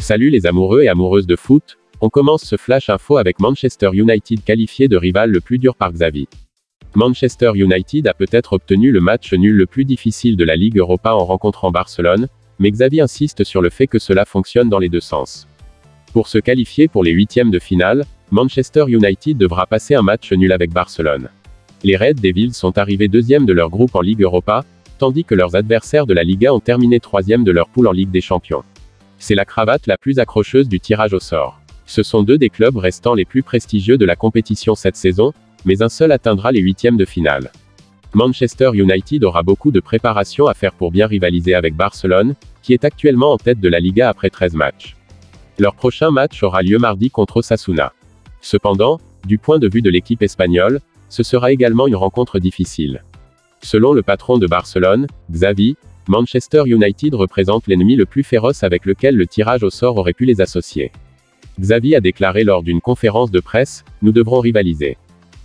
Salut les amoureux et amoureuses de foot, on commence ce flash info avec Manchester United qualifié de rival le plus dur par Xavi. Manchester United a peut-être obtenu le match nul le plus difficile de la Ligue Europa en rencontrant Barcelone, mais Xavi insiste sur le fait que cela fonctionne dans les deux sens. Pour se qualifier pour les huitièmes de finale, Manchester United devra passer un match nul avec Barcelone. Les Red Devils sont arrivés deuxièmes de leur groupe en Ligue Europa, tandis que leurs adversaires de la Liga ont terminé troisième de leur poule en Ligue des Champions. C'est la cravate la plus accrocheuse du tirage au sort. Ce sont deux des clubs restant les plus prestigieux de la compétition cette saison, mais un seul atteindra les huitièmes de finale. Manchester United aura beaucoup de préparation à faire pour bien rivaliser avec Barcelone, qui est actuellement en tête de la Liga après 13 matchs. Leur prochain match aura lieu mardi contre Osasuna. Cependant, du point de vue de l'équipe espagnole, ce sera également une rencontre difficile. Selon le patron de Barcelone, Xavi, Manchester United représente l'ennemi le plus féroce avec lequel le tirage au sort aurait pu les associer. Xavi a déclaré lors d'une conférence de presse, « Nous devrons rivaliser.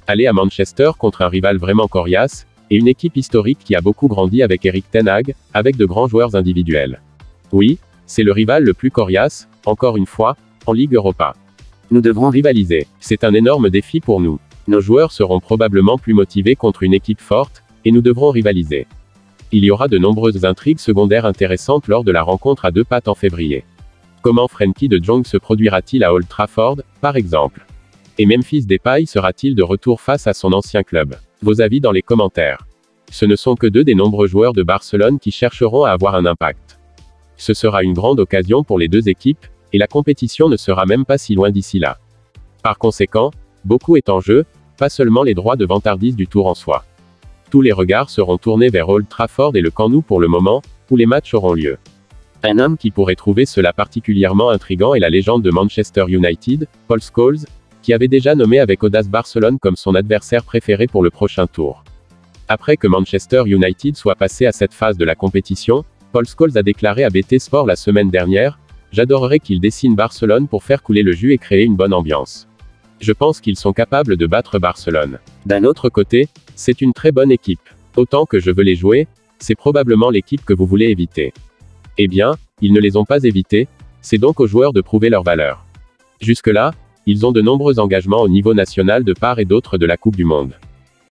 Aller à Manchester contre un rival vraiment coriace, et une équipe historique qui a beaucoup grandi avec Erik ten Hag, avec de grands joueurs individuels. Oui, c'est le rival le plus coriace, encore une fois, en Ligue Europa. Nous devrons rivaliser. C'est un énorme défi pour nous. Nos joueurs seront probablement plus motivés contre une équipe forte, et nous devrons rivaliser. Il y aura de nombreuses intrigues secondaires intéressantes lors de la rencontre à deux pattes en février. Comment Frenkie de Jong se produira-t-il à Old Trafford, par exemple? Et Memphis Depay sera-t-il de retour face à son ancien club? Vos avis dans les commentaires. Ce ne sont que deux des nombreux joueurs de Barcelone qui chercheront à avoir un impact. Ce sera une grande occasion pour les deux équipes, et la compétition ne sera même pas si loin d'ici là. Par conséquent, beaucoup est en jeu, pas seulement les droits de vantardise du tour en soi. Tous les regards seront tournés vers Old Trafford et le Camp Nou pour le moment, où les matchs auront lieu. Un homme qui pourrait trouver cela particulièrement intriguant est la légende de Manchester United, Paul Scholes, qui avait déjà nommé avec audace Barcelone comme son adversaire préféré pour le prochain tour. Après que Manchester United soit passé à cette phase de la compétition, Paul Scholes a déclaré à BT Sport la semaine dernière, « J'adorerais qu'il dessine Barcelone pour faire couler le jus et créer une bonne ambiance. Je pense qu'ils sont capables de battre Barcelone. D'un autre côté, c'est une très bonne équipe. Autant que je veux les jouer, c'est probablement l'équipe que vous voulez éviter. Eh bien, ils ne les ont pas évités, c'est donc aux joueurs de prouver leur valeur. Jusque-là, ils ont de nombreux engagements au niveau national de part et d'autre de la Coupe du Monde.